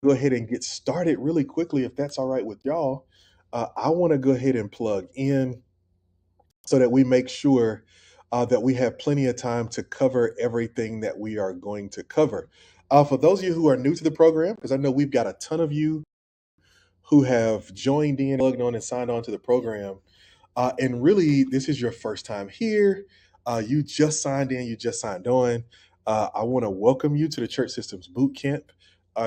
go ahead and get started really quickly, if that's all right with y'all. I want to go ahead and plug in so that we make sure that we have plenty of time to cover everything that we are going to cover. For those of you who are new to the program, because I know we've got a ton of you who have joined in, plugged on, and signed on to the program. And really, this is your first time here. You just signed in, you just signed on. I want to welcome you to the Church Systems Boot Camp.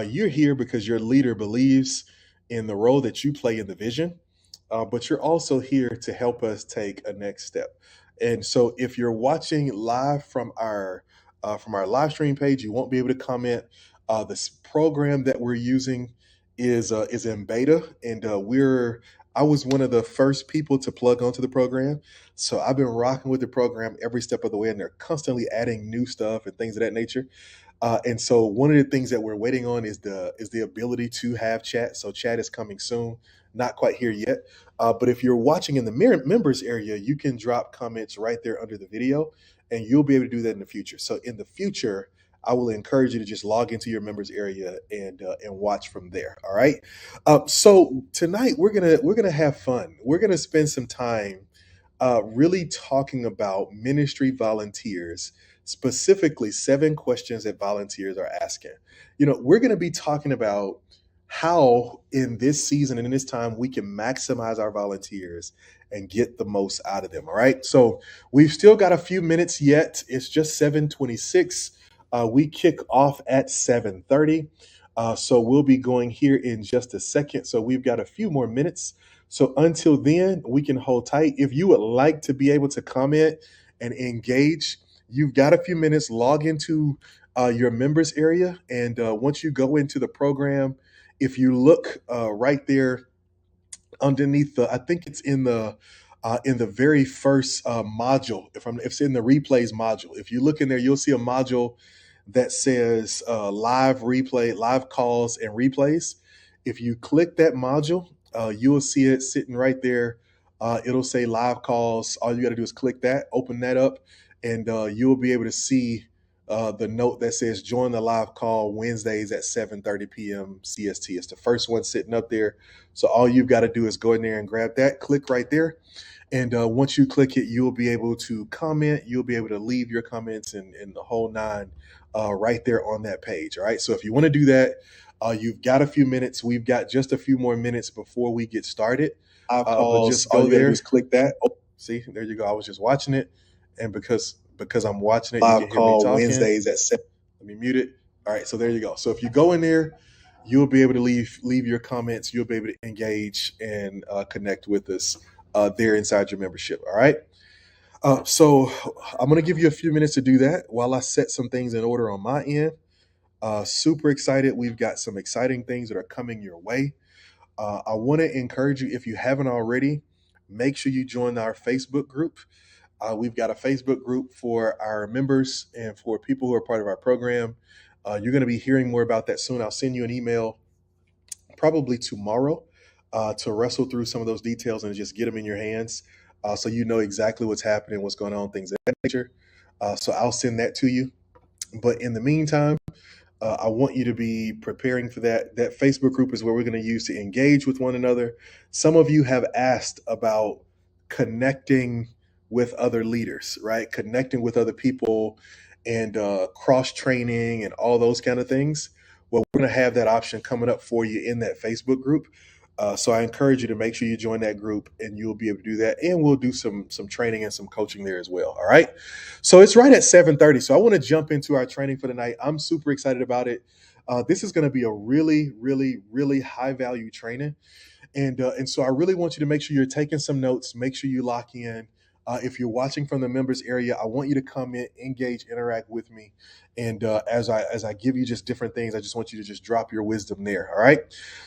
You're here because your leader believes in the role that you play in the vision, but you're also here to help us take a next step. And so, if you're watching live from our live stream page, you won't be able to comment. This program that we're using is in beta, and I was one of the first people to plug onto the program. So I've been rocking with the program every step of the way, and they're constantly adding new stuff and things of that nature. And so one of the things that we're waiting on is the ability to have chat. So chat is coming soon, not quite here yet. But if you're watching in the members area, you can drop comments right there under the video, and you'll be able to do that in the future. So in the future, I will encourage you to just log into your members area and watch from there. All right. So tonight we're gonna have fun. We're gonna spend some time really talking about ministry volunteers, specifically 7 questions that volunteers are asking. We're going to be talking about how in this season and in this time we can maximize our volunteers and get the most out of them. All right. So we've still got a few minutes yet. It's just 7:26. We kick off at 7:30. So we'll be going here in just a second. So we've got a few more minutes. So until then, we can hold tight. If you would like to be able to comment and engage, you've got a few minutes. Log into your members area, and once you go into the program, if you look right there underneath I think it's in the very first module. If it's in the replays module, if you look in there, you'll see a module that says live replay, live calls and replays. If you click that module, you'll see it sitting right there. It'll say live calls. All you got to do is click that, open that up, and you'll be able to see the note that says join the live call Wednesdays at 7:30 p.m. CST. It's the first one sitting up there. So all you've got to do is go in there and grab that, click right there. And once you click it, you'll be able to comment. You'll be able to leave your comments and the whole nine right there on that page. All right. So if you want to do that, you've got a few minutes. We've got just a few more minutes before we get started. But just go there, just click that. Oh, see, there you go. I was just watching it, and because I'm watching it, you can hear me talking. Wednesdays at 7. Let me mute it. All right. So there you go. So if you go in there, you'll be able to leave your comments. You'll be able to engage and connect with us there inside your membership. All right. So I'm going to give you a few minutes to do that while I set some things in order on my end. Super excited. We've got some exciting things that are coming your way. I want to encourage you, if you haven't already, make sure you join our Facebook group. We've got a Facebook group for our members and for people who are part of our program. You're going to be hearing more about that soon. I'll send you an email probably tomorrow to wrestle through some of those details and just get them in your hands so you know exactly what's happening, what's going on, things of that nature. So I'll send that to you. But in the meantime, I want you to be preparing for that. That Facebook group is where we're going to use to engage with one another. Some of you have asked about connecting with other leaders, right? Connecting with other people and cross training and all those kind of things. Well, we're going to have that option coming up for you in that Facebook group. So I encourage you to make sure you join that group, and you'll be able to do that. And we'll do some training and some coaching there as well. All right. So it's right at 7:30. So I want to jump into our training for tonight. I'm super excited about it. This is going to be a really, really, really high value training. And so I really want you to make sure you're taking some notes. Make sure you lock in. If you're watching from the members area, I want you to come in, engage, interact with me. And as I give you just different things, I just want you to just drop your wisdom there. All right.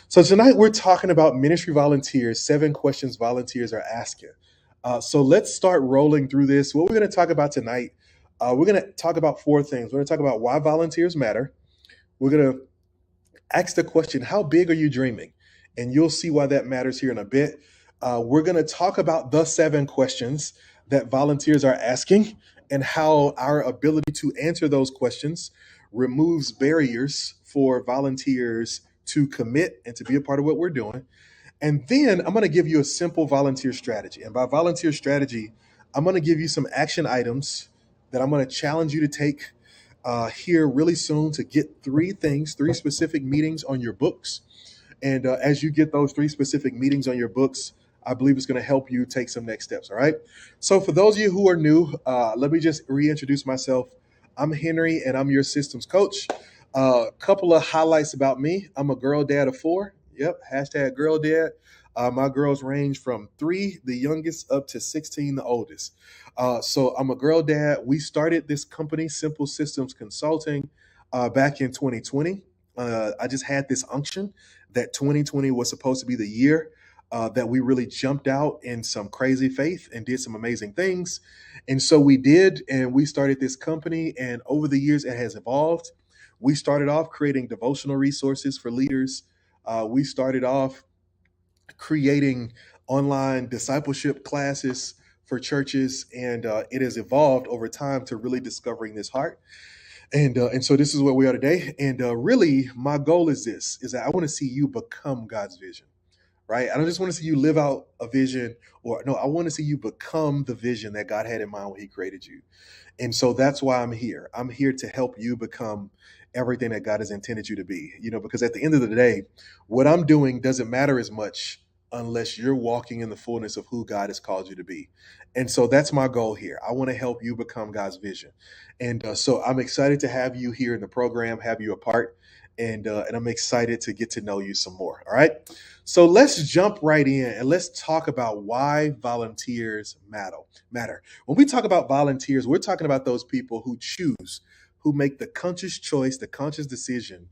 So tonight we're talking about ministry volunteers, 7 questions volunteers are asking. So let's start rolling through this. What we're going to talk about tonight, we're going to talk about 4 things. We're going to talk about why volunteers matter. We're going to ask the question, how big are you dreaming? And you'll see why that matters here in a bit. We're going to talk about the 7 questions that volunteers are asking and how our ability to answer those questions removes barriers for volunteers to commit and to be a part of what we're doing. And then I'm going to give you a simple volunteer strategy. And by volunteer strategy, I'm going to give you some action items that I'm going to challenge you to take here really soon to get three things, three specific meetings on your books. And as you get those three specific meetings on your books, I believe it's going to help you take some next steps. All right. So for those of you who are new, let me just reintroduce myself. I'm Henry, and I'm your systems coach. A couple of highlights about me. I'm a girl dad of four. Yep. Hashtag girl dad. My girls range from 3, the youngest, up to 16, the oldest. So I'm a girl dad. We started this company, Simple Systems Consulting, back in 2020. I just had this unction that 2020 was supposed to be the year that we really jumped out in some crazy faith and did some amazing things. And so we did, and we started this company. And over the years, it has evolved. We started off creating devotional resources for leaders. We started off creating online discipleship classes for churches, and it has evolved over time to really discovering this heart. And so this is where we are today. And really, my goal is this: is that I want to see you become God's vision, right? I don't just want to see you live out a vision, or no, I want to see you become the vision that God had in mind when He created you. And so that's why I'm here. I'm here to help you become everything that God has intended you to be. Because at the end of the day, what I'm doing doesn't matter as much unless you're walking in the fullness of who God has called you to be. And so that's my goal here. I want to help you become God's vision. And so I'm excited to have you here in the program, have you a part, and I'm excited to get to know you some more. All right. So let's jump right in and let's talk about why volunteers matter. When we talk about volunteers, we're talking about those people who choose, who make the conscious choice, the conscious decision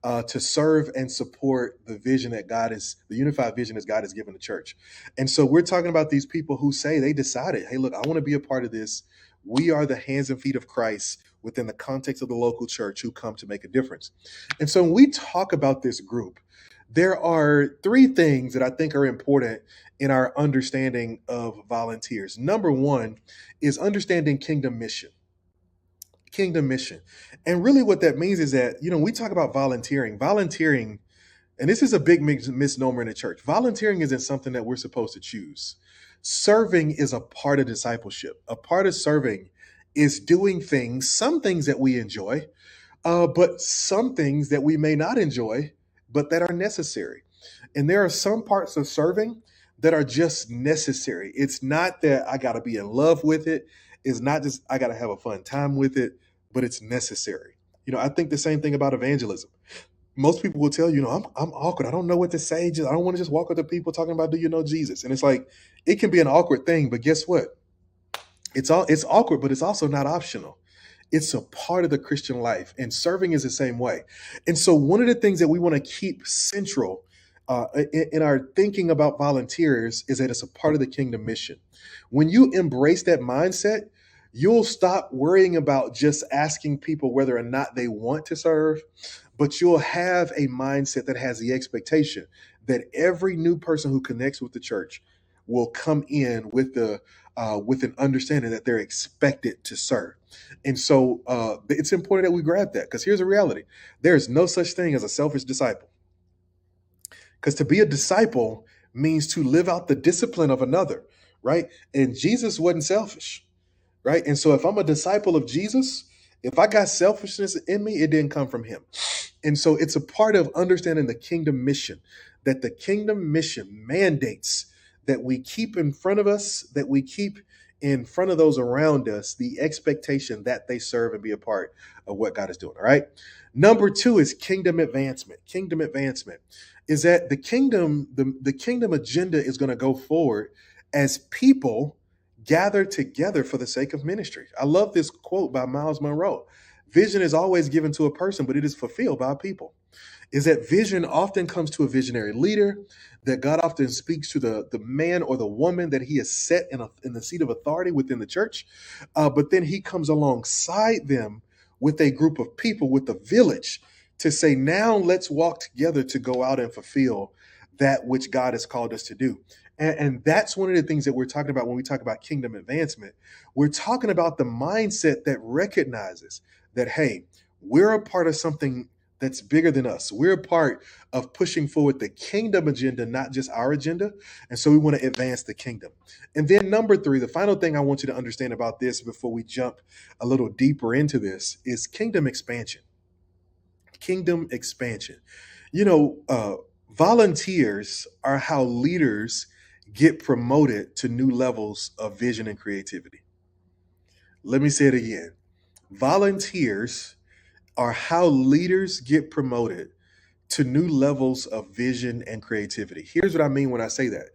to serve and support the vision that the unified vision that God has given the church. And so we're talking about these people who say they decided, hey, look, I want to be a part of this. We are the hands and feet of Christ within the context of the local church who come to make a difference. And so when we talk about this group, there are three things that I think are important in our understanding of volunteers. Number one is understanding kingdom mission. Kingdom mission. And really what that means is that, we talk about volunteering, and this is a big misnomer in the church. Volunteering isn't something that we're supposed to choose. Serving is a part of discipleship. A part of serving is doing things, some things that we enjoy, but some things that we may not enjoy, but that are necessary. And there are some parts of serving that are just necessary. It's not that I got to be in love with it. It's not just I got to have a fun time with it, but it's necessary. I think the same thing about evangelism. Most people will tell you, I'm awkward. I don't know what to say. I don't want to just walk up to people talking about, do you know Jesus? And it's like, it can be an awkward thing, but guess what? It's awkward, but it's also not optional. It's a part of the Christian life, and serving is the same way. And so one of the things that we want to keep central in our thinking about volunteers is that it's a part of the kingdom mission. When you embrace that mindset, you'll stop worrying about just asking people whether or not they want to serve, but you'll have a mindset that has the expectation that every new person who connects with the church will come in with an understanding that they're expected to serve. And so it's important that we grab that, because here's the reality. There is no such thing as a selfish disciple. Because to be a disciple means to live out the discipline of another, right? And Jesus wasn't selfish, right? And so if I'm a disciple of Jesus, if I got selfishness in me, it didn't come from him. And so it's a part of understanding the kingdom mission, that the kingdom mission mandates that we keep in front of us, that we keep in front of those around us, the expectation that they serve and be a part of what God is doing. All right. Number two is kingdom advancement. Kingdom advancement is that the kingdom agenda is going to go forward as people gather together for the sake of ministry. I love this quote by Miles Monroe. Vision is always given to a person, but it is fulfilled by people. Is that vision often comes to a visionary leader, that God often speaks to the man or the woman that he has set in the seat of authority within the church. But then he comes alongside them with a group of people, with a village, to say, now let's walk together to go out and fulfill that which God has called us to do. And that's one of the things that we're talking about when we talk about kingdom advancement. We're talking about the mindset that recognizes that, hey, we're a part of something that's bigger than us. We're a part of pushing forward the kingdom agenda, not just our agenda. And so we want to advance the kingdom. And then number three, the final thing I want you to understand about this before we jump a little deeper into this is kingdom expansion. Kingdom expansion. You know, volunteers are how leaders get promoted to new levels of vision and creativity. Let me say it again. Volunteers are how leaders get promoted to new levels of vision and creativity. Here's what I mean when I say that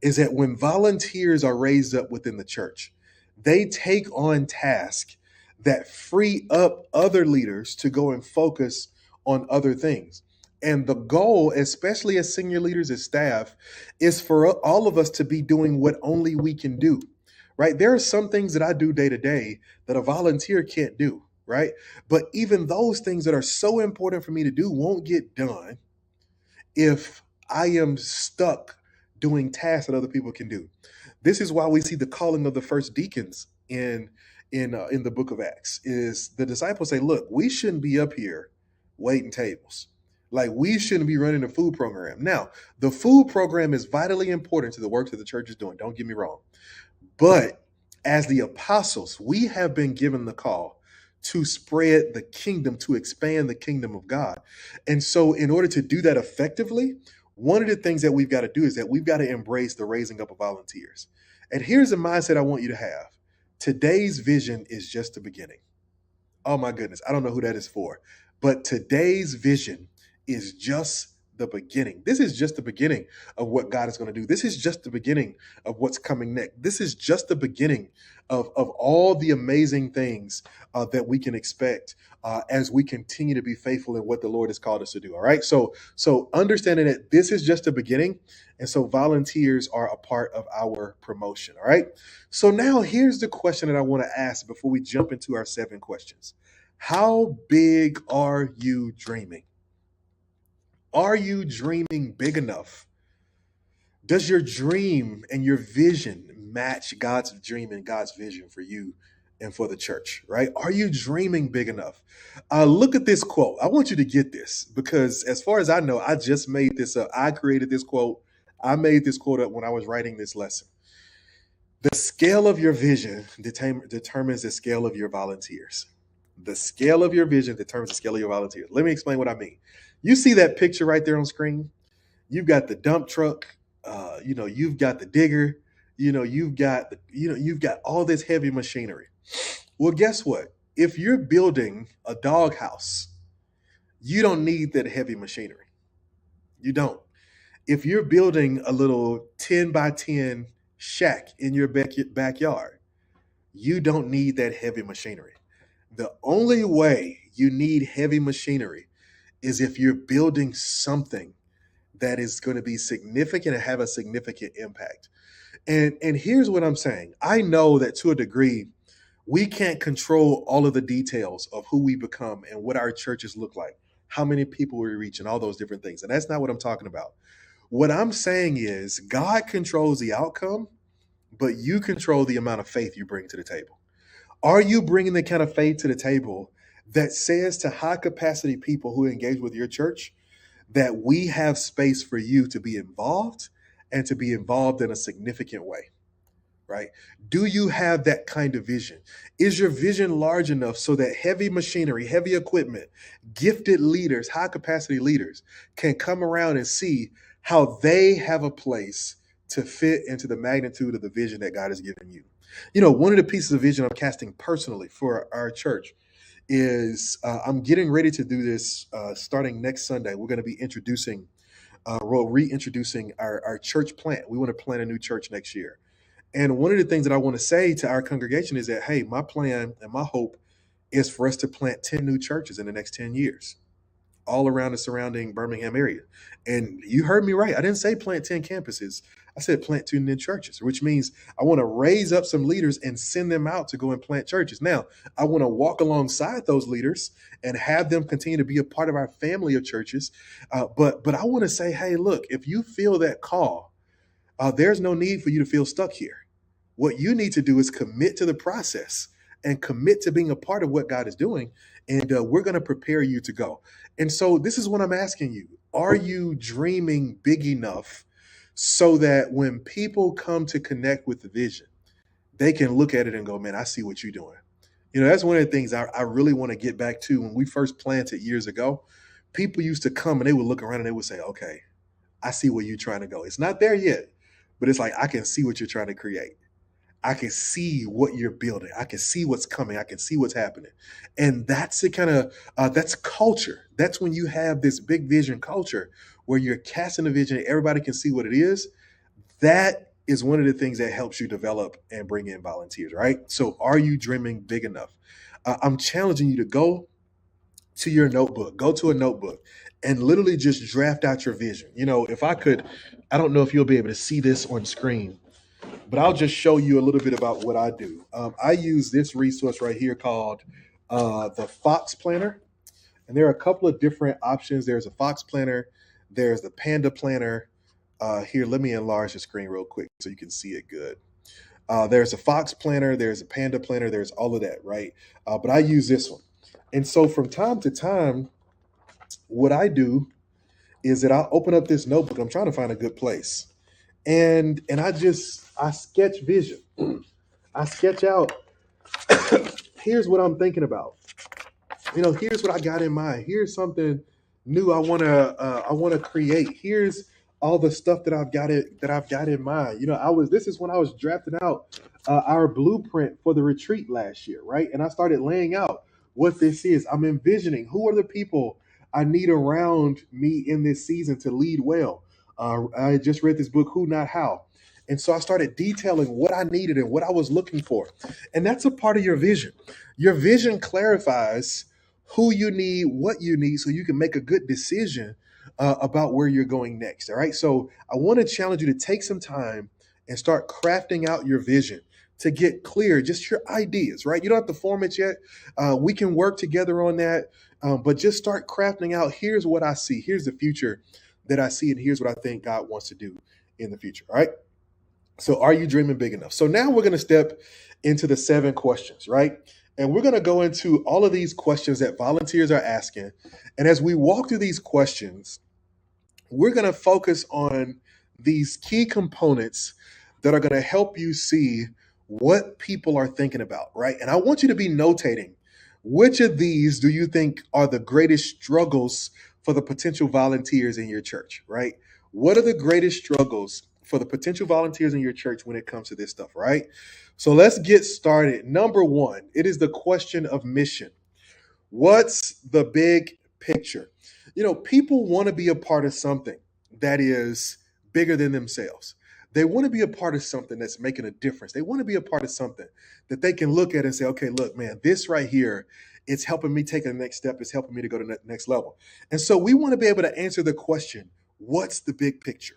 is that when volunteers are raised up within the church, they take on tasks that free up other leaders to go and focus on other things. And the goal, especially as senior leaders, as staff, is for all of us to be doing what only we can do, right? There are some things that I do day to day that a volunteer can't do, right? But even those things that are so important for me to do won't get done if I am stuck doing tasks that other people can do. This is why we see the calling of the first deacons in the book of Acts. Is the disciples say, "Look, we shouldn't be up here waiting tables. Like we shouldn't be running a food program." Now, the food program is vitally important to the work that the church is doing. Don't get me wrong. But as the apostles, we have been given the call to spread the kingdom, to expand the kingdom of God. And so, in order to do that effectively, one of the things that we've got to do is that we've got to embrace the raising up of volunteers. And here's a mindset I want you to have: today's vision is just the beginning. Oh my goodness, I don't know who that is for, but today's vision is just the beginning. This is just the beginning of what God is going to do. This is just the beginning of what's coming next. This is just the beginning of all the amazing things that we can expect as we continue to be faithful in what the Lord has called us to do. All right. So understanding that this is just the beginning. And so volunteers are a part of our promotion. All right. So now here's the question that I want to ask before we jump into our 7 questions. How big are you dreaming? Are you dreaming big enough? Does your dream and your vision match God's dream and God's vision for you and for the church, right? Are you dreaming big enough? Look at this quote. I want you to get this because, as far as I know, I just made this up. I created this quote. I made this quote up when I was writing this lesson. The scale of your vision determines the scale of your volunteers. The scale of your vision determines the scale of your volunteers. Let me explain what I mean. You see that picture right there on screen? You've got the dump truck, you've got the digger, you've got all this heavy machinery. Well, guess what? If you're building a doghouse, you don't need that heavy machinery. You don't. If you're building a little 10 by 10 shack in your backyard, you don't need that heavy machinery. The only way you need heavy machinery is if you're building something that is going to be significant and have a significant impact. And here's what I'm saying. I know that to a degree, we can't control all of the details of who we become and what our churches look like, how many people we reach, and all those different things. And that's not what I'm talking about. What I'm saying is God controls the outcome, but you control the amount of faith you bring to the table. Are you bringing the kind of faith to the table that says to high capacity people who engage with your church that we have space for you to be involved and to be involved in a significant way, right? Do you have that kind of vision? Is your vision large enough so that heavy machinery, heavy equipment, gifted leaders, high capacity leaders can come around and see how they have a place to fit into the magnitude of the vision that God has given you? You know, one of the pieces of vision I'm casting personally for our church is I'm getting ready to do this starting next Sunday. We're going to be reintroducing our church plant. We want to plant a new church next year. And one of the things that I want to say to our congregation is that, hey, my plan and my hope is for us to plant 10 new churches in the next 10 years, all around the surrounding Birmingham area. And you heard me right. I didn't say plant 10 campuses. I said plant 2 new churches, which means I want to raise up some leaders and send them out to go and plant churches. Now, I want to walk alongside those leaders and have them continue to be a part of our family of churches. But I want to say, hey, look, if you feel that call, there's no need for you to feel stuck here. What you need to do is commit to the process and commit to being a part of what God is doing. And we're going to prepare you to go. And so this is what I'm asking you. Are you dreaming big enough so that when people come to connect with the vision, they can look at it and go, man, I see what you're doing. That's one of the things I really want to get back to. When we first planted years ago, people used to come and they would look around and they would say, okay, I see where you're trying to go. It's not there yet, but it's like, I can see what you're trying to create. I can see what you're building. I can see what's coming. I can see what's happening. And that's the kind of, that's culture. That's when you have this big vision culture where you're casting a vision and everybody can see what it is. That is one of the things that helps you develop and bring in volunteers, right? So are you dreaming big enough? I'm challenging you to go to your notebook, go to a notebook and literally just draft out your vision. If I could, I don't know if you'll be able to see this on screen, but I'll just show you a little bit about what I do. I use this resource right here called the Fox Planner. And there are a couple of different options. There's a Fox Planner, there's the Panda Planner. Here, let me enlarge the screen real quick so you can see it good. There's a Fox Planner, there's a Panda Planner, there's all of that, right? But I use this one. And so from time to time, what I do is that I'll open up this notebook. I'm trying to find a good place. And I sketch vision. I sketch out, here's what I'm thinking about. Here's what I got in mind. Here's something new I wanna create. Here's all the stuff that I've got in mind. This is when I was drafting out our blueprint for the retreat last year, right? And I started laying out what this is. I'm envisioning who are the people I need around me in this season to lead well. I just read this book, Who Not How. And so I started detailing what I needed and what I was looking for. And that's a part of your vision. Your vision clarifies who you need, what you need, so you can make a good decision about where you're going next. All right. So I want to challenge you to take some time and start crafting out your vision to get clear, just your ideas, right? You don't have to form it yet. We can work together on that, but just start crafting out. Here's what I see. Here's the future that I see, and here's what I think God wants to do in the future. All right. So are you dreaming big enough? So now we're going to step into the 7 questions, right? And we're going to go into all of these questions that volunteers are asking. And as we walk through these questions, we're going to focus on these key components that are going to help you see what people are thinking about, right? And I want you to be notating which of these do you think are the greatest struggles for the potential volunteers in your church, right? What are the greatest struggles for the potential volunteers in your church when it comes to this stuff, right? So let's get started. Number 1, it is the question of mission. What's the big picture? People want to be a part of something that is bigger than themselves. They want to be a part of something that's making a difference. They want to be a part of something that they can look at and say, okay, look, man, this right here, it's helping me take the next step. It's helping me to go to the next level. And so we want to be able to answer the question, what's the big picture?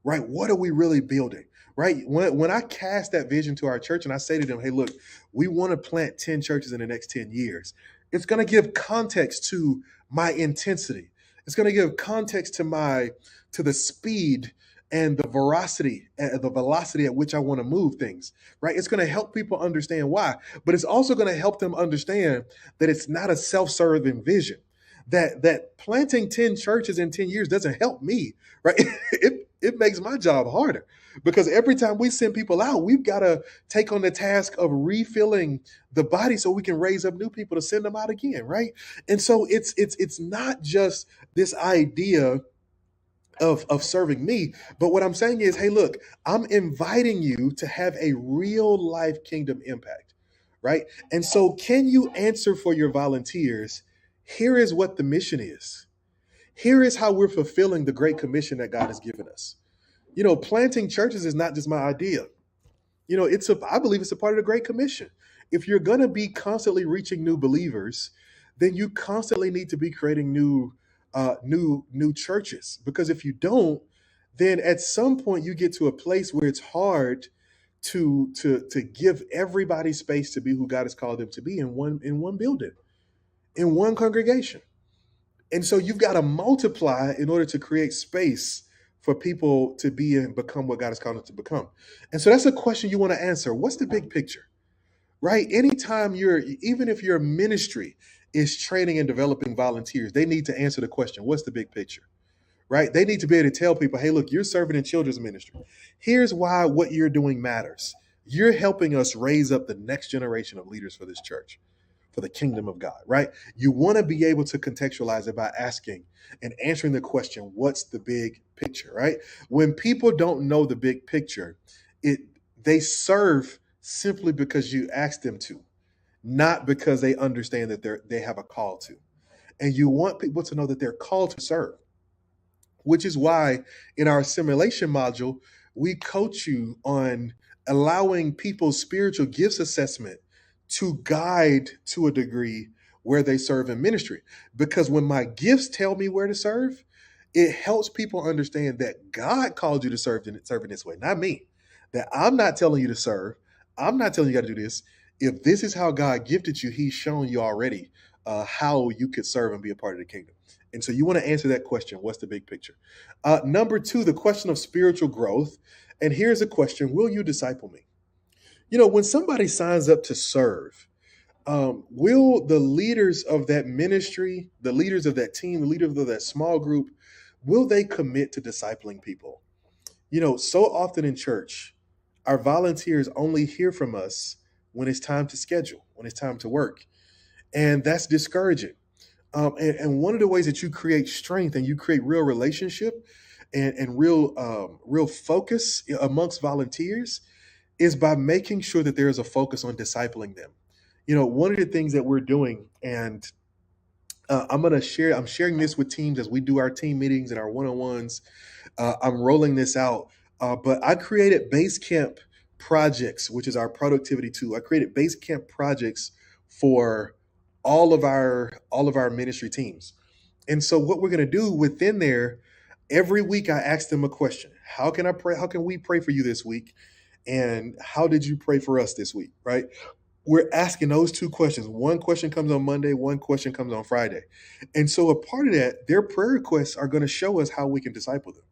Right? What are we really building? Right? When I cast that vision to our church and I say to them, hey, look, we want to plant 10 churches in the next 10 years. It's going to give context to my intensity. It's going to give context to the speed and the velocity at which I want to move things, right? It's going to help people understand why, but it's also going to help them understand that it's not a self-serving vision. That planting 10 churches in 10 years doesn't help me, right? It makes my job harder because every time we send people out, we've got to take on the task of refilling the body so we can raise up new people to send them out again, right? And so it's not just this idea of serving me, but what I'm saying is, hey, look, I'm inviting you to have a real life kingdom impact, right? And so can you answer for your volunteers? Here is what the mission is. Here is how we're fulfilling the great commission that God has given us. Planting churches is not just my idea. I believe it's a part of the Great Commission. If you're going to be constantly reaching new believers, then you constantly need to be creating new churches. Because if you don't, then at some point you get to a place where it's hard to give everybody space to be who God has called them to be in one building, in one congregation. And so you've got to multiply in order to create space for people to be and become what God has called them to become. And so that's a question you want to answer. What's the big picture? right? Anytime even if your ministry is training and developing volunteers, they need to answer the question, what's the big picture? Right? They need to be able to tell people, hey, look, you're serving in children's ministry. Here's why what you're doing matters. You're helping us raise up the next generation of leaders for this church, for the kingdom of God, right? You want to be able to contextualize it by asking and answering the question, what's the big picture, right? When people don't know the big picture, it they serve simply because you ask them to, not because they understand that they have a call to. And you want people to know that they're called to serve, which is why in our simulation module, we coach you on allowing people's spiritual gifts assessment to guide to a degree where they serve in ministry. Because when my gifts tell me where to serve, it helps people understand that God called you to serve in this way, not me. That I'm not telling you to serve. I'm not telling you got to do this. If this is how God gifted you, He's shown you already how you could serve and be a part of the kingdom. And so you want to answer that question. What's the big picture? Number two, the question of spiritual growth. And here's a question: will you disciple me? When somebody signs up to serve, will the leaders of that ministry, the leaders of that team, the leaders of that small group, will they commit to discipling people? So often in church, our volunteers only hear from us when it's time to schedule, when it's time to work. And that's discouraging. And one of the ways that you create strength and you create real relationship and real focus amongst volunteers is by making sure that there is a focus on discipling them. One of the things that we're doing, and I'm sharing this with teams as we do our team meetings and our one-on-ones. I'm rolling this out, but I created base camp projects, which is our productivity tool. I created base camp projects for all of our ministry teams. And so what we're going to do within there, every week I ask them a question. How can I pray? How can we pray for you this week? And how did you pray for us this week? Right? We're asking those two questions. One question comes on Monday, one question comes on Friday. And so a part of that, their prayer requests are going to show us how we can disciple them.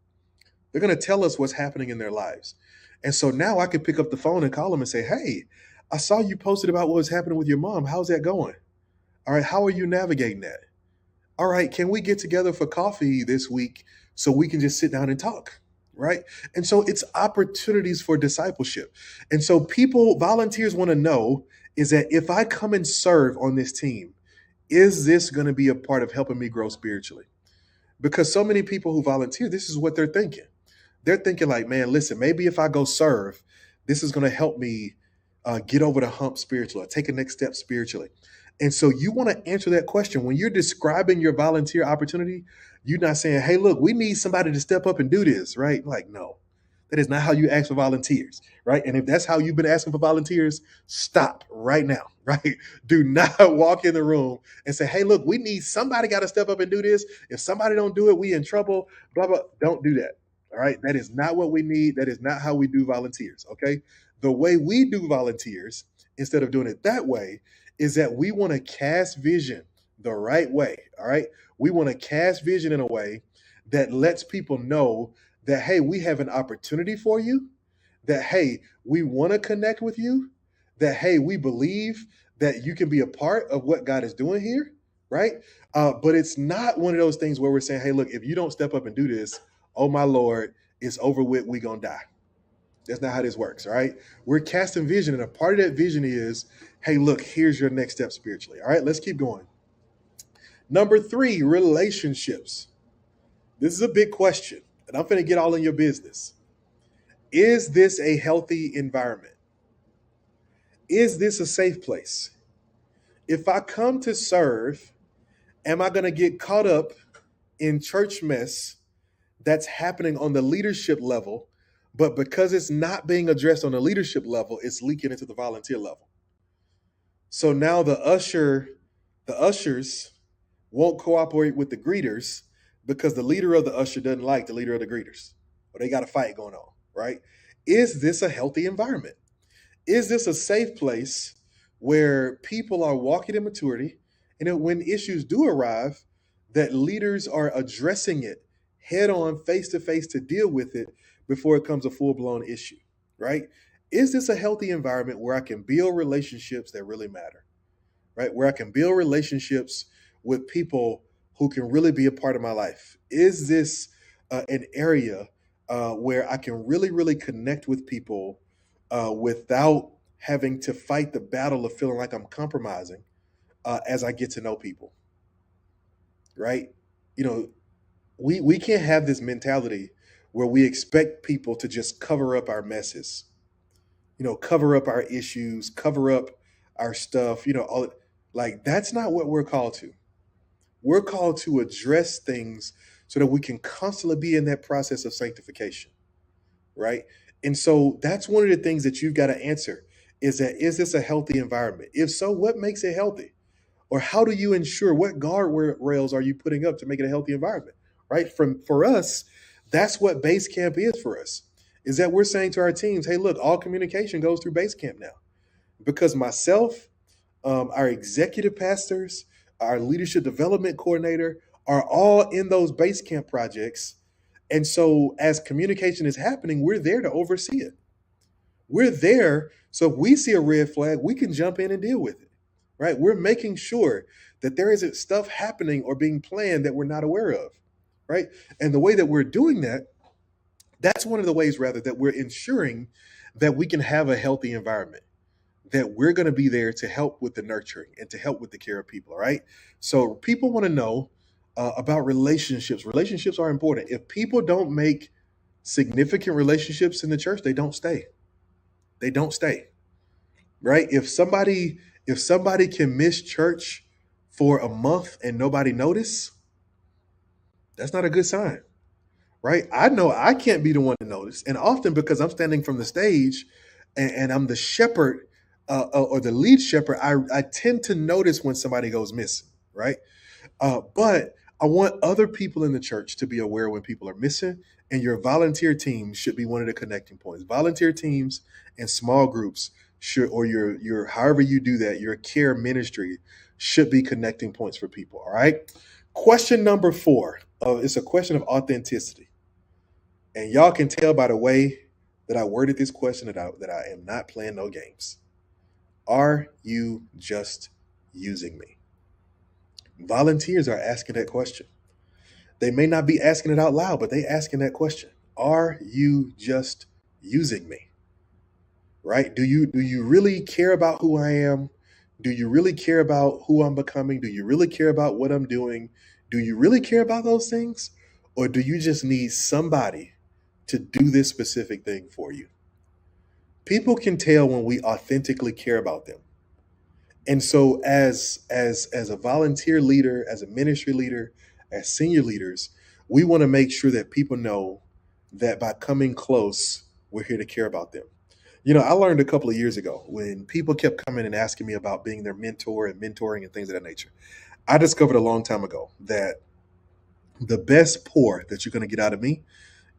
They're going to tell us what's happening in their lives. And so now I can pick up the phone and call them and say, hey, I saw you posted about what was happening with your mom. How's that going? All right, how are you navigating that? All right, can we get together for coffee this week so we can just sit down and talk? Right. And so it's opportunities for discipleship. And so volunteers want to know is that if I come and serve on this team, is this going to be a part of helping me grow spiritually? Because so many people who volunteer, this is what they're thinking. They're thinking like, man, listen, maybe if I go serve, this is going to help me get over the hump spiritually, or take a next step spiritually. And so you want to answer that question. When you're describing your volunteer opportunity, you're not saying, hey, look, we need somebody to step up and do this, right? Like, no, that is not how you ask for volunteers, right? And if that's how you've been asking for volunteers, stop right now, right? Do not walk in the room and say, hey, look, we need somebody got to step up and do this. If somebody don't do it, we in trouble, blah, blah. Don't do that. All right. That is not what we need. That is not how we do volunteers. Okay. The way we do volunteers, instead of doing it that way, is that we want to cast vision the right way. All right. We want to cast vision in a way that lets people know that, hey, we have an opportunity for you, that, hey, we want to connect with you, that, hey, we believe that you can be a part of what God is doing here. Right. But it's not one of those things where we're saying, hey, look, if you don't step up and do this, oh, my Lord, it's over with. We going to die. That's not how this works, all right? We're casting vision, and a part of that vision is, hey, look, here's your next step spiritually. All right, let's keep going. Number three, relationships. This is a big question, and I'm going to get all in your business. Is this a healthy environment? Is this a safe place? If I come to serve, am I going to get caught up in church mess that's happening on the leadership level, but because it's not being addressed on the leadership level, it's leaking into the volunteer level? So now the ushers won't cooperate with the greeters because the leader of the usher doesn't like the leader of the greeters, or they got a fight going on, right? Is this a healthy environment? Is this a safe place where people are walking in maturity, and then when issues do arrive, that leaders are addressing it head on, face to face, to deal with it before it becomes a full blown issue, right? is this a healthy environment where I can build relationships that really matter, right? Where I can build relationships with people who can really be a part of my life. Is this an area where I can really, really connect with people without having to fight the battle of feeling like I'm compromising as I get to know people, right? You know, we can't have this mentality where we expect people to just cover up our messes, cover up our issues, cover up our stuff, all like that's not what we're called to. We're called to address things so that we can constantly be in that process of sanctification, right? And so that's one of the things that you've got to answer is this a healthy environment? If so, what makes it healthy? Or how do you ensure what guardrails are you putting up to make it a healthy environment, right? From for us, that's what base camp is for us. Is that we're saying to our teams, hey, look, all communication goes through base camp now because myself, our executive pastors, our leadership development coordinator are all in those base camp projects. And so as communication is happening, we're there to oversee it. We're there. So if we see a red flag, we can jump in and deal with it, right? We're making sure that there isn't stuff happening or being planned that we're not aware of, right? And the way that we're doing that, that's one of the ways, rather, that we're ensuring that we can have a healthy environment, that we're going to be there to help with the nurturing and to help with the care of people, all right? So people want to know about relationships. Relationships are important. If people don't make significant relationships in the church, they don't stay. They don't stay, right? If somebody can miss church for a month and nobody notice, that's not a good sign, right? I know I can't be the one to notice, and often because I'm standing from the stage and I'm the shepherd or the lead shepherd, I tend to notice when somebody goes missing, right? But I want other people in the church to be aware when people are missing, and your volunteer team should be one of the connecting points. Volunteer teams and small groups should, or your however you do that, your care ministry should be connecting points for people. All right. Question number 4. It's a question of authenticity, and y'all can tell by the way that I worded this question that I am not playing no games. Are you just using me? Volunteers are asking that question. They may not be asking it out loud, but they asking that question. Are you just using me? Right? Do you really care about who I am? Do you really care about who I'm becoming? Do you really care about what I'm doing? Do you really care about those things? Or do you just need somebody to do this specific thing for you? People can tell when we authentically care about them. And so as a volunteer leader, as a ministry leader, as senior leaders, we want to make sure that people know that by coming close, we're here to care about them. I learned a couple of years ago when people kept coming and asking me about being their mentor and mentoring and things of that nature. I discovered a long time ago that the best pour that you're going to get out of me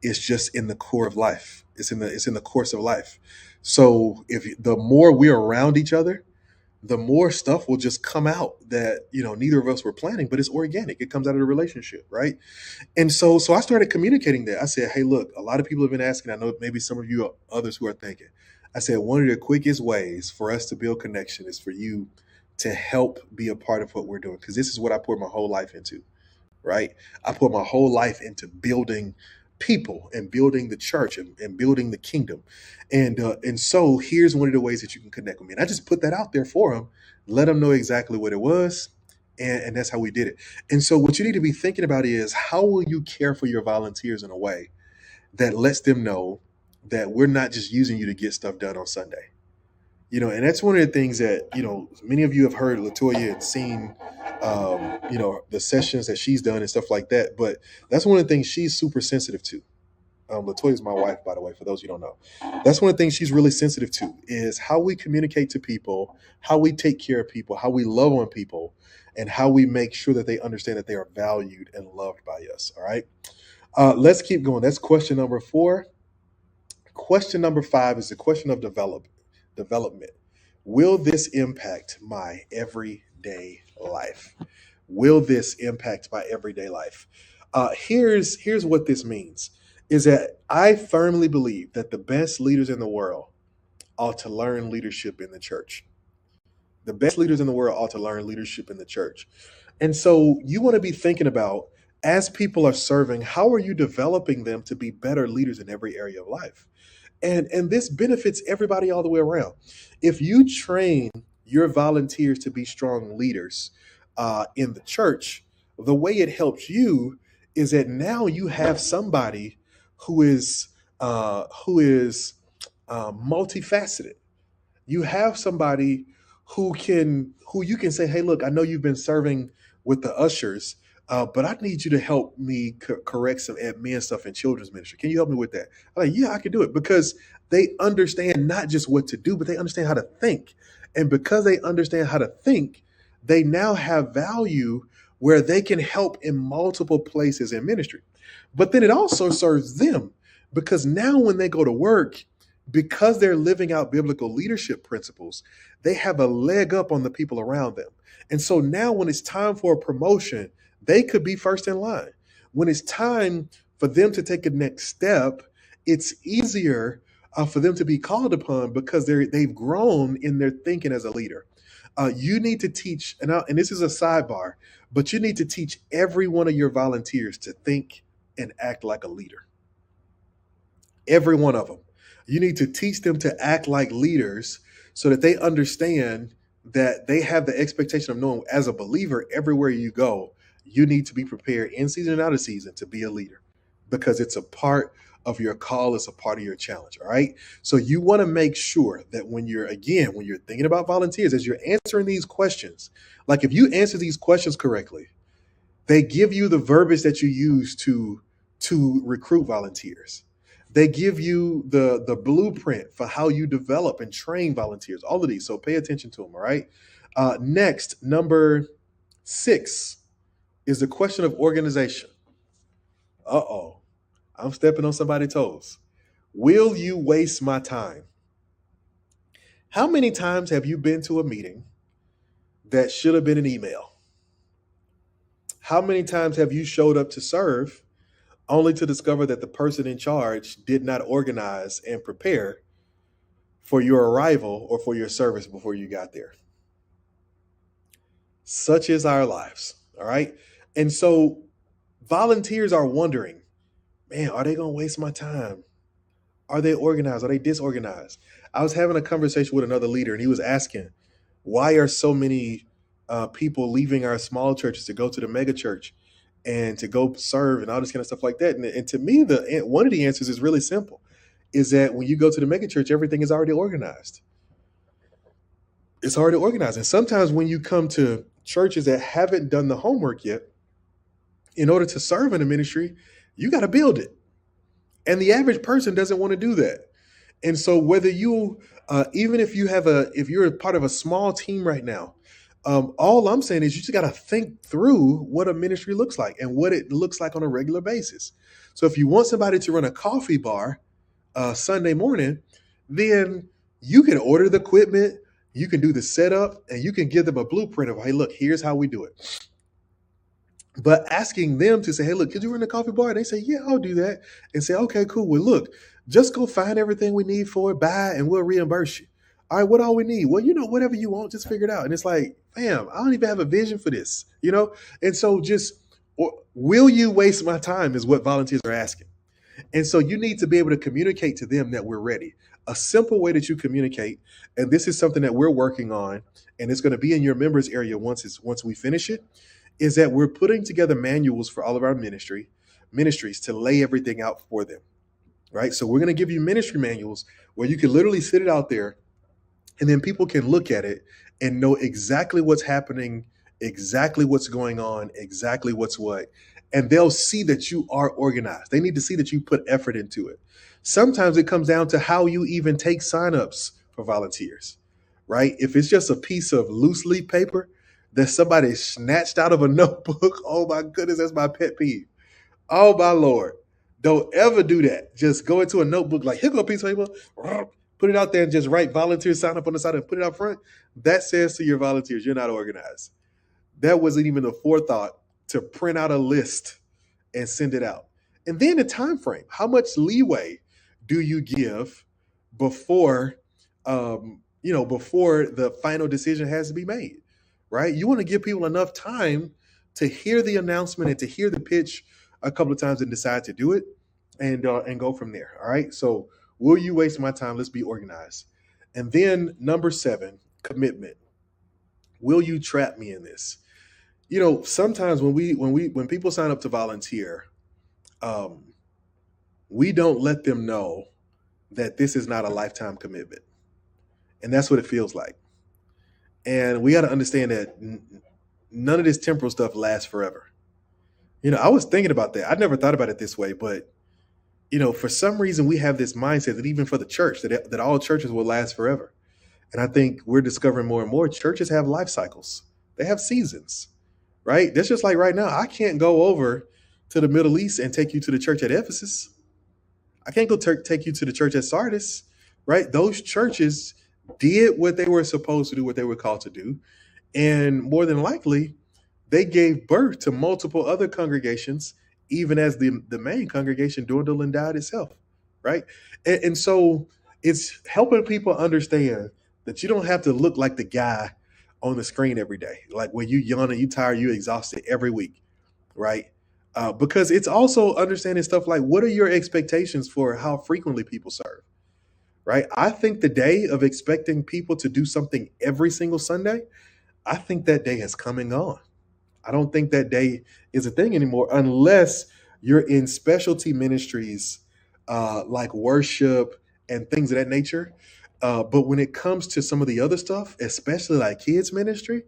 is just in the core of life. It's in the course of life. So if the more we're around each other, the more stuff will just come out that neither of us were planning, but it's organic. It comes out of the relationship, right? And so I started communicating that. I said, hey, look, a lot of people have been asking. I know maybe some of you others who are thinking. I said one of the quickest ways for us to build connection is for you to help be a part of what we're doing, because this is what I poured my whole life into, right? I put my whole life into building people and building the church and building the kingdom. And so here's one of the ways that you can connect with me. And I just put that out there for them, let them know exactly what it was. And that's how we did it. And so what you need to be thinking about is how will you care for your volunteers in a way that lets them know that we're not just using you to get stuff done on Sunday. And that's one of the things that, many of you have heard Latoya and seen, the sessions that she's done and stuff like that. But that's one of the things she's super sensitive to. Latoya's my wife, by the way, for those you don't know. That's one of the things she's really sensitive to is how we communicate to people, how we take care of people, how we love on people, and how we make sure that they understand that they are valued and loved by us. All right. Let's keep going. That's question number 4. Question number 5 is the question of development. Will this impact my everyday life? Will this impact my everyday life? Here's what this means is that I firmly believe that the best leaders in the world ought to learn leadership in the church. The best leaders in the world ought to learn leadership in the church. And so you want to be thinking about, as people are serving, how are you developing them to be better leaders in every area of life? And this benefits everybody all the way around. If you train your volunteers to be strong leaders in the church, the way it helps you is that now you have somebody who is multifaceted. You have somebody who you can say, hey, look, I know you've been serving with the ushers, but I need you to help me correct some admin stuff in children's ministry. Can you help me with that? I'm like, yeah, I can do it, because they understand not just what to do, but they understand how to think. And because they understand how to think, they now have value where they can help in multiple places in ministry. But then it also serves them, because now when they go to work, because they're living out biblical leadership principles, they have a leg up on the people around them. And so now when it's time for a promotion, they could be first in line. When it's time for them to take a next step, it's easier for them to be called upon, because they've grown in their thinking as a leader. You need to teach, and this is a sidebar, but you need to teach every one of your volunteers to think and act like a leader. Every one of them. You need to teach them to act like leaders so that they understand that they have the expectation of knowing, as a believer, everywhere you go, you need to be prepared in season and out of season to be a leader, because it's a part of your call, it's a part of your challenge. All right. So you want to make sure that when you're thinking about volunteers, as you're answering these questions, like if you answer these questions correctly, they give you the verbiage that you use to recruit volunteers. They give you the blueprint for how you develop and train volunteers. All of these. So pay attention to them. All right. Next, number 6 is the question of organization. Uh-oh. I'm stepping on somebody's toes. Will you waste my time? How many times have you been to a meeting that should have been an email? How many times have you showed up to serve only to discover that the person in charge did not organize and prepare for your arrival or for your service before you got there? Such is our lives. All right. And so volunteers are wondering, man, are they going to waste my time? Are they organized? Are they disorganized? I was having a conversation with another leader, and he was asking, why are so many people leaving our small churches to go to the mega church and to go serve and all this kind of stuff like that? And to me, one of the answers is really simple, is that when you go to the mega church, everything is already organized. It's already organized. And sometimes when you come to churches that haven't done the homework yet, in order to serve in a ministry, you got to build it. And the average person doesn't want to do that. And so whether you, even if you're a part of a small team right now, all I'm saying is you just got to think through what a ministry looks like and what it looks like on a regular basis. So if you want somebody to run a coffee bar Sunday morning, then you can order the equipment, you can do the setup, and you can give them a blueprint of, hey, look, here's how we do it. But asking them to say, hey, look, could you run a coffee bar? And they say, yeah, I'll do that. And say, okay, cool. Well, look, just go find everything we need for it, buy it, and we'll reimburse you. All right, what all we need? Well, whatever you want, just figure it out. And it's like, fam, I don't even have a vision for this, And so will you waste my time is what volunteers are asking. And so you need to be able to communicate to them that we're ready. A simple way that you communicate, and this is something that we're working on, and it's going to be in your members area once we finish it, is that we're putting together manuals for all of our ministries to lay everything out for them, right? So we're going to give you ministry manuals where you can literally sit it out there, and then people can look at it and know exactly what's happening, exactly what's going on, exactly what's what. And they'll see that you are organized. They need to see that you put effort into it. Sometimes it comes down to how you even take signups for volunteers, right? If it's just a piece of loose leaf paper that somebody snatched out of a notebook, oh my goodness, that's my pet peeve. Oh my Lord. Don't ever do that. Just go into a notebook, like, here go a piece of paper, put it out there and just write volunteer sign up on the side and put it out front. That says to your volunteers, you're not organized. That wasn't even a forethought to print out a list and send it out. And then the time frame. How much leeway do you give before before the final decision has to be made, right? You want to give people enough time to hear the announcement and to hear the pitch a couple of times and decide to do it, and go from there. All right. So, will you waste my time? Let's be organized. And then number 7, commitment. Will you trap me in this? Sometimes when people sign up to volunteer, um, we don't let them know that this is not a lifetime commitment, and that's what it feels like. And we got to understand that none of this temporal stuff lasts forever. I was thinking about that. I never thought about it this way, but for some reason we have this mindset that even for the church, that all churches will last forever. And I think we're discovering more and more churches have life cycles. They have seasons, right? That's just like right now. I can't go over to the Middle East and take you to the church at Ephesus. I can't go take you to the church at Sardis, right? Those churches did what they were supposed to do, what they were called to do. And more than likely, they gave birth to multiple other congregations, even as the main congregation dwindled and died itself, right? And so it's helping people understand that you don't have to look like the guy on the screen every day, like when you yawn and you tired, you exhausted every week, right? Because it's also understanding stuff like what are your expectations for how frequently people serve, right? I think the day of expecting people to do something every single Sunday, I think that day has come and gone. I don't think that day is a thing anymore unless you're in specialty ministries like worship and things of that nature. But when it comes to some of the other stuff, especially like kids ministry,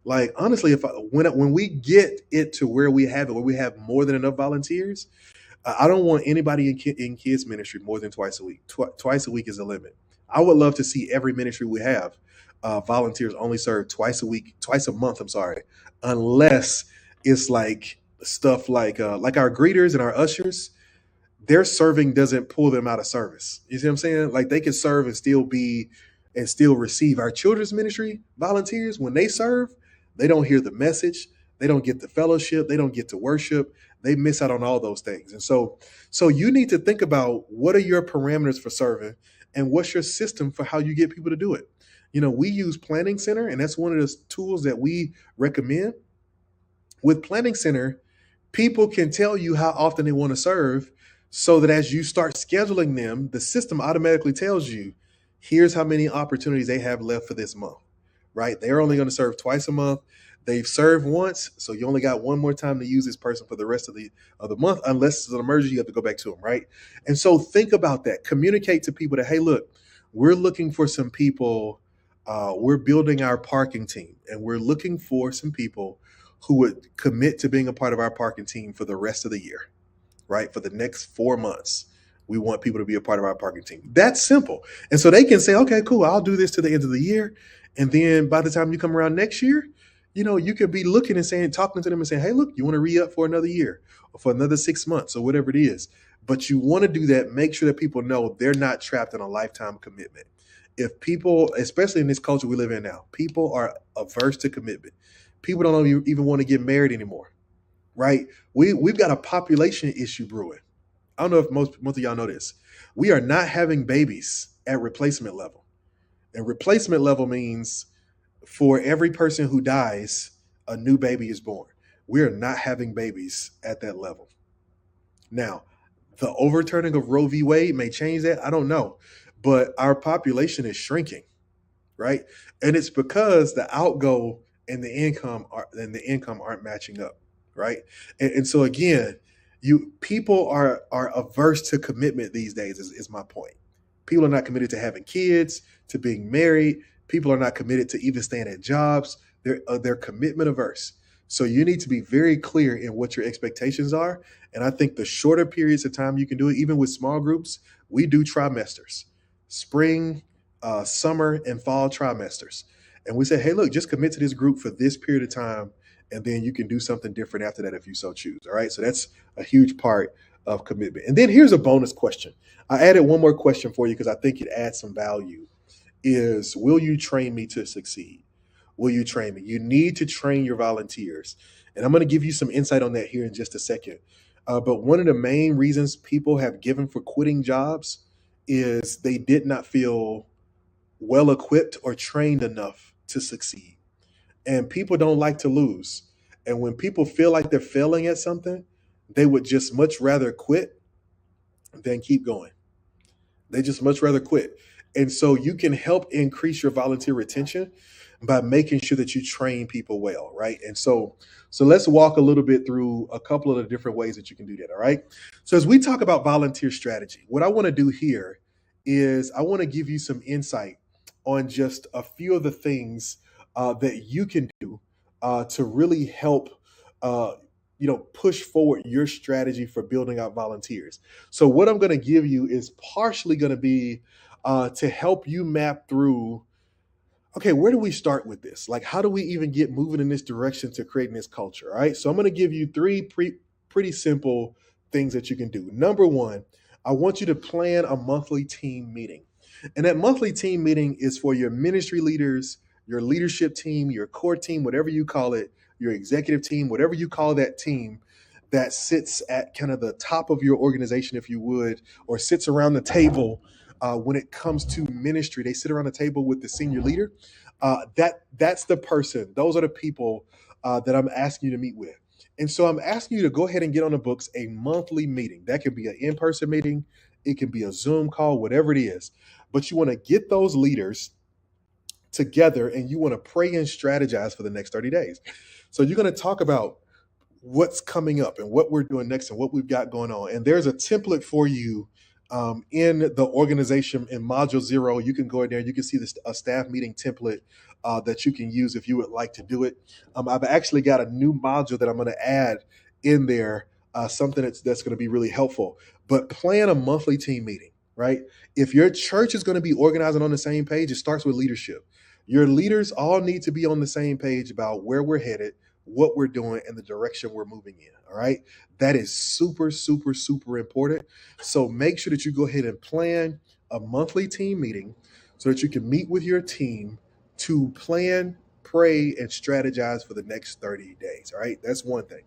like honestly, when we get it to where we have it, where we have more than enough volunteers, I don't want anybody in kids ministry more than twice a week. Twice a week is the limit. I would love to see every ministry we have volunteers only serve twice a week, twice a month. I'm sorry, unless it's like stuff like our greeters and our ushers. Their serving doesn't pull them out of service. You see what I'm saying? Like they can serve and still receive. Our children's ministry volunteers, when they serve, they don't hear the message, they don't get the fellowship, they don't get to worship, they miss out on all those things. And so you need to think about what are your parameters for serving and what's your system for how you get people to do it. We use Planning Center, and that's one of the tools that we recommend. With Planning Center, people can tell you how often they want to serve so that as you start scheduling them, the system automatically tells you, here's how many opportunities they have left for this month, right? They're only going to serve twice a month. They've served once, so you only got one more time to use this person for the rest of the month, unless it's an emergency, you have to go back to them, right? And so think about that. Communicate to people that, hey, look, we're looking for some people. We're building our parking team, and we're looking for some people who would commit to being a part of our parking team for the rest of the year, right? For the next 4 months, we want people to be a part of our parking team. That's simple. And so they can say, okay, cool, I'll do this to the end of the year. And then by the time you come around next year, you could be looking and saying, talking to them and saying, hey, look, you want to re-up for another year or for another 6 months or whatever it is. But you want to do that, make sure that people know they're not trapped in a lifetime commitment. If people, especially in this culture we live in now, people are averse to commitment. People don't even want to get married anymore, right? We've got a population issue brewing. I don't know if most of y'all know this. We are not having babies at replacement level. And replacement level means for every person who dies, a new baby is born. We are not having babies at that level. Now, the overturning of Roe v. Wade may change that. I don't know. But our population is shrinking, right? And it's because the outgo and the income aren't matching up, right? And so again, people are averse to commitment these days. Is my point. People are not committed to having kids, to being married. People are not committed to even staying at jobs. They're commitment averse. So you need to be very clear in what your expectations are. And I think the shorter periods of time you can do it, even with small groups, we do trimesters, spring, summer, and fall trimesters. And we say, hey, look, just commit to this group for this period of time. And then you can do something different after that if you so choose. All right. So that's a huge part of commitment. And then here's a bonus question. I added one more question for you because I think it adds some value is, will you train me to succeed? Will you train me? You need to train your volunteers. And I'm going to give you some insight on that here in just a second. But one of the main reasons people have given for quitting jobs is they did not feel well equipped or trained enough to succeed. And people don't like to lose. And when people feel like they're failing at something, they would just much rather quit than keep going. They just much rather quit. And so you can help increase your volunteer retention by making sure that you train people well, right? And so let's walk a little bit through a couple of the different ways that you can do that, all right? So as we talk about volunteer strategy, what I want to do here is I want to give you some insight on just a few of the things that you can do to really help uh, push forward your strategy for building out volunteers. So what I'm going to give you is partially going to be to help you map through. Okay, where do we start with this? Like, how do we even get moving in this direction to creating this culture? All right. So I'm going to give you three pretty simple things that you can do. Number one, I want you to plan a monthly team meeting. And that monthly team meeting is for your ministry leaders, your leadership team, your core team, whatever you call it, your executive team, whatever you call that team that sits at kind of the top of your organization, if you would, or sits around the table when it comes to ministry. They sit around the table with the senior leader. That's the person. Those are the people that I'm asking you to meet with. And so I'm asking you to go ahead and get on the books a monthly meeting. That could be an in-person meeting, it can be a Zoom call, whatever it is. But you want to get those leaders together and you want to pray and strategize for the next 30 days. So you're going to talk about what's coming up and what we're doing next and what we've got going on. And there's a template for you in the organization in module 0. You can go in there and you can see this a staff meeting template that you can use if you would like to do it. I've actually got a new module that I'm going to add in there, something that's going to be really helpful. But plan a monthly team meeting, right? If your church is going to be organizing on the same page, it starts with leadership. Your leaders all need to be on the same page about where we're headed, what we're doing, and the direction we're moving in. All right. That is super, super, super important. So make sure that you go ahead and plan a monthly team meeting so that you can meet with your team to plan, pray, and strategize for the next 30 days. All right. That's one thing.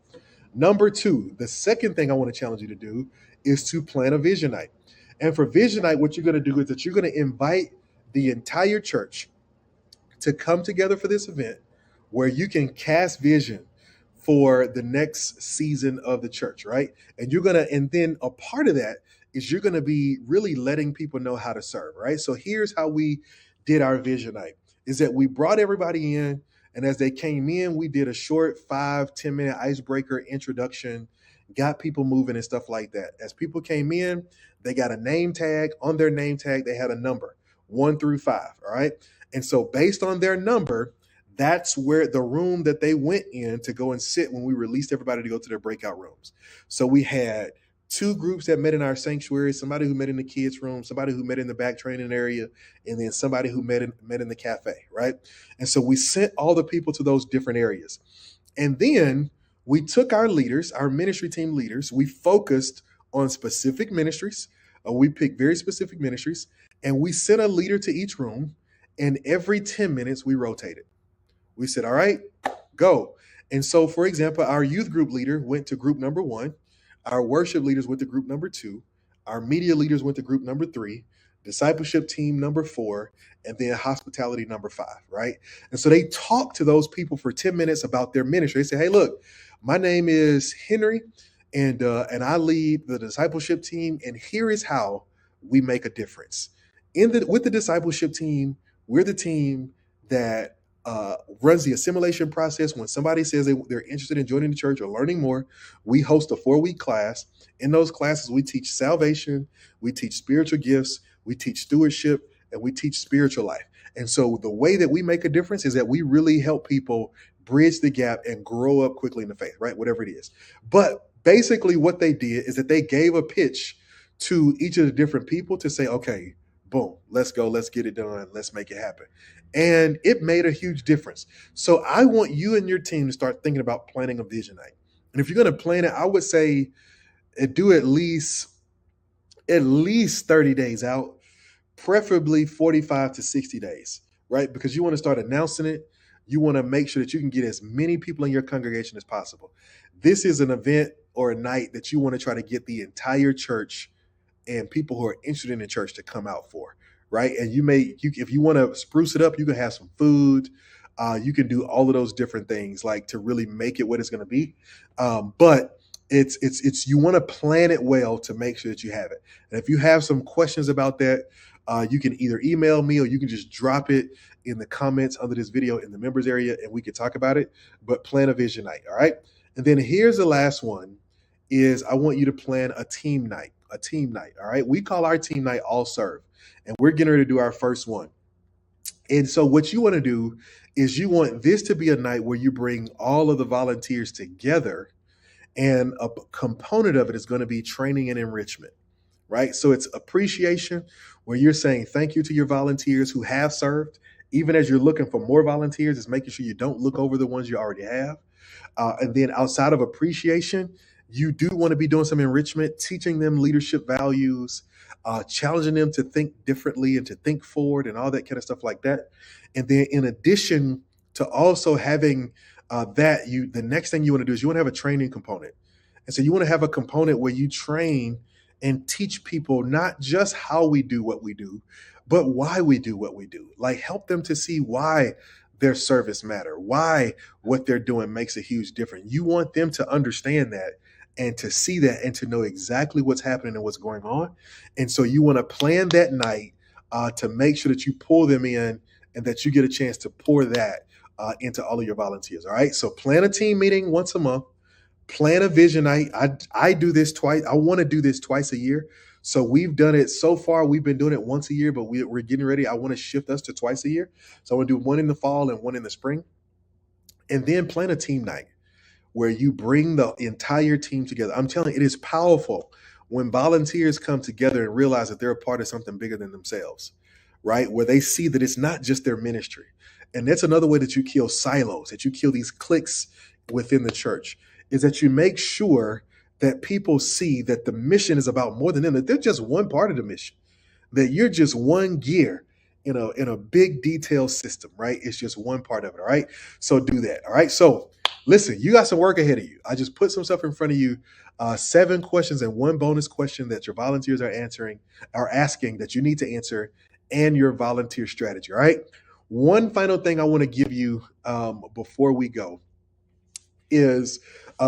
Number two, the second thing I want to challenge you to do is to plan a vision night. And for vision night, what you're going to do is that you're going to invite the entire church to come together for this event where you can cast vision for the next season of the church, right? And then a part of that is you're gonna be really letting people know how to serve, right? So here's how we did our vision night is that we brought everybody in, and as they came in, we did a short 5-10 minute icebreaker introduction, got people moving and stuff like that. As people came in, they got a name tag. On their name tag, they had a number 1 through 5. All right. And so based on their number, that's where the room that they went in to go and sit when we released everybody to go to their breakout rooms. So we had two groups that met in our sanctuary, somebody who met in the kids' room, somebody who met in the back training area, and then somebody who met in the cafe, right? And so we sent all the people to those different areas. And then we took our leaders, our ministry team leaders, we focused on specific ministries. We picked very specific ministries, and we sent a leader to each room. And every 10 minutes, we rotated. We said, all right, go. And so, for example, our youth group leader went to group number 1. Our worship leaders went to group number 2. Our media leaders went to group number 3. Discipleship team number 4. And then hospitality number 5, right? And so they talked to those people for 10 minutes about their ministry. They said, hey, look, my name is Henry, and I lead the discipleship team. And here is how we make a difference. With the discipleship team, we're the team that runs the assimilation process. When somebody says they're interested in joining the church or learning more, we host a 4-week class. In those classes, we teach salvation, we teach spiritual gifts, we teach stewardship, and we teach spiritual life. And so the way that we make a difference is that we really help people bridge the gap and grow up quickly in the faith, right? Whatever it is. But basically what they did is that they gave a pitch to each of the different people to say, okay, boom, let's go, let's get it done, let's make it happen. And it made a huge difference. So I want you and your team to start thinking about planning a vision night. And if you're going to plan it, I would say do at least 30 days out, preferably 45 to 60 days, right? Because you want to start announcing it. You want to make sure that you can get as many people in your congregation as possible. This is an event or a night that you want to try to get the entire church and people who are interested in the church to come out for, right? And if you want to spruce it up, you can have some food. You can do all of those different things, like to really make it what it's going to be. But it's you want to plan it well to make sure that you have it. And if you have some questions about that, you can either email me or you can just drop it in the comments under this video in the members area, and we can talk about it. But plan a vision night, all right? And then here's the last one: is I want you to plan a team night. A team night, all right? We call our team night All Serve, and we're getting ready to do our first one. And so, what you want to do is you want this to be a night where you bring all of the volunteers together, and a component of it is going to be training and enrichment, right? So, it's appreciation, where you're saying thank you to your volunteers who have served. Even as you're looking for more volunteers, it's making sure you don't look over the ones you already have. And then outside of appreciation, you do want to be doing some enrichment, teaching them leadership values, challenging them to think differently and to think forward and all that kind of stuff like that. And then in addition to also having the next thing you want to do is you want to have a training component. And so you want to have a component where you train and teach people not just how we do what we do, but why we do what we do. Like, help them to see why their service matter, why what they're doing makes a huge difference. You want them to understand that and to see that and to know exactly what's happening and what's going on. And so you want to plan that night to make sure that you pull them in and that you get a chance to pour that into all of your volunteers. All right. So plan a team meeting once a month, plan a vision night. I do this twice. I want to do this twice a year. So we've done it so far. We've been doing it once a year, but we're getting ready. I want to shift us to twice a year. So I want to do one in the fall and one in the spring. And then plan a team night where you bring the entire team together. I'm telling you, it is powerful when volunteers come together and realize that they're a part of something bigger than themselves, right? Where they see that it's not just their ministry. And that's another way that you kill silos, that you kill these cliques within the church, is that you make sure that people see that the mission is about more than them, that they're just one part of the mission, that you're just one gear in a big detailed system, right? It's just one part of it, all right? So do that, all right? So listen, you got some work ahead of you. I just put some stuff in front of you, 7 questions and 1 bonus question that your volunteers are asking that you need to answer, and your volunteer strategy, all right? One final thing I want to give you before we go is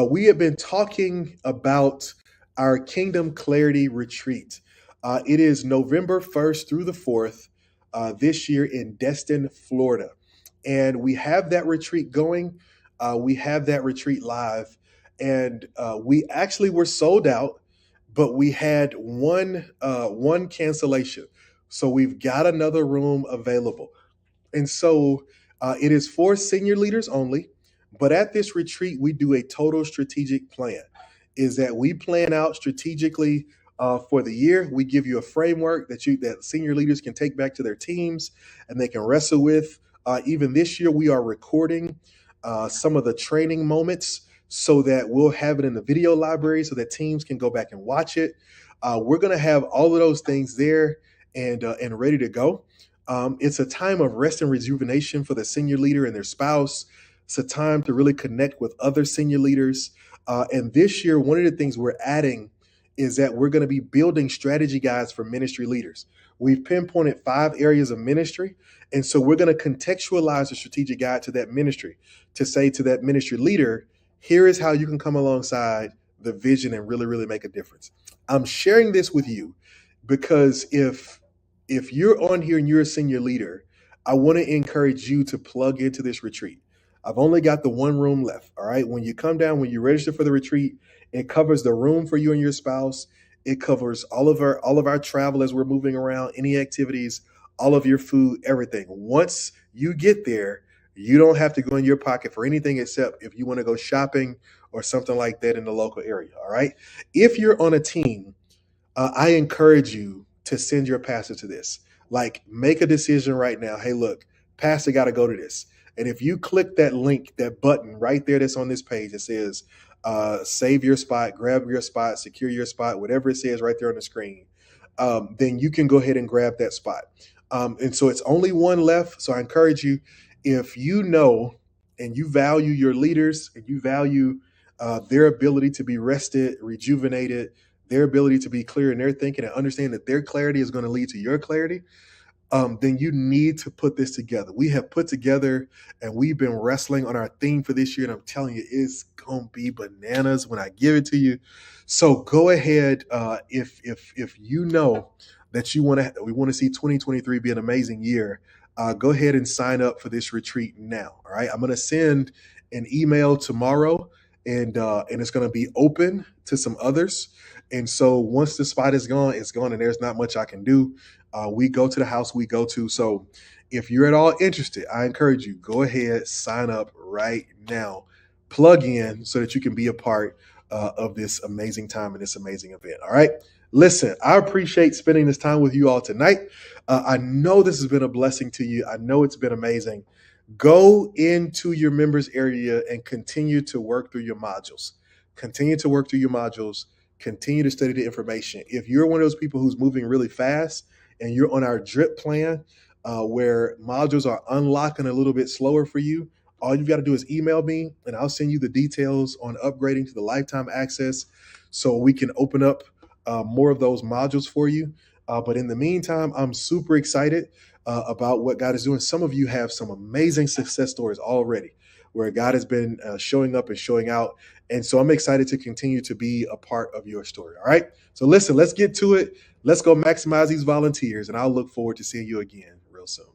we have been talking about our Kingdom Clarity Retreat. It is November 1st through the 4th this year in Destin, Florida. And we have that retreat going. We have that retreat live. And we actually were sold out, but we had one cancellation. So we've got another room available. And so it is for senior leaders only. But at this retreat, we do a total strategic plan. Is that we plan out strategically for the year. We give you a framework that senior leaders can take back to their teams and they can wrestle with. Even this year, we are recording some of the training moments so that we'll have it in the video library so that teams can go back and watch it. We're going to have all of those things there and ready to go. It's a time of rest and rejuvenation for the senior leader and their spouse. It's a time to really connect with other senior leaders. And this year, one of the things we're adding is that we're going to be building strategy guides for ministry leaders. We've pinpointed 5 areas of ministry. And so we're going to contextualize the strategic guide to that ministry to say to that ministry leader, here is how you can come alongside the vision and really, really make a difference. I'm sharing this with you because if you're on here and you're a senior leader, I want to encourage you to plug into this retreat. I've only got the 1 room left. All right. When you come down, when you register for the retreat, it covers the room for you and your spouse. It covers all of our travel as we're moving around, any activities, all of your food, everything. Once you get there, you don't have to go in your pocket for anything except if you want to go shopping or something like that in the local area. All right. If you're on a team, I encourage you to send your pastor to this. Like, make a decision right now. Hey, look, pastor got to go to this. And if you click that link, that button right there that's on this page, it says save your spot, grab your spot, secure your spot, whatever it says right there on the screen, then you can go ahead and grab that spot. And so it's only 1 left. So I encourage you, if you know and you value your leaders and you value their ability to be rested, rejuvenated, their ability to be clear in their thinking and understand that their clarity is going to lead to your clarity, then you need to put this together. We have put together and we've been wrestling on our theme for this year. And I'm telling you, it's gonna be bananas when I give it to you. So go ahead, if you know that we want to see 2023 be an amazing year. Go ahead and sign up for this retreat now. All right, I'm gonna send an email tomorrow, and it's gonna be open to some others. And so once the spot is gone, it's gone, and there's not much I can do. We go to the house we go to. So if you're at all interested, I encourage you, go ahead, sign up right now, plug in so that you can be a part of this amazing time and this amazing event. All right. Listen, I appreciate spending this time with you all tonight. I know this has been a blessing to you. I know it's been amazing. Go into your members area and continue to work through your modules. Continue to work through your modules. Continue to study the information. If you're one of those people who's moving really fast, and you're on our drip plan where modules are unlocking a little bit slower for you, all you've got to do is email me and I'll send you the details on upgrading to the lifetime access so we can open up more of those modules for you. But in the meantime, I'm super excited about what God is doing. Some of you have some amazing success stories already where God has been showing up and showing out. And so I'm excited to continue to be a part of your story. All right. So listen, let's get to it. Let's go maximize these volunteers, and I'll look forward to seeing you again real soon.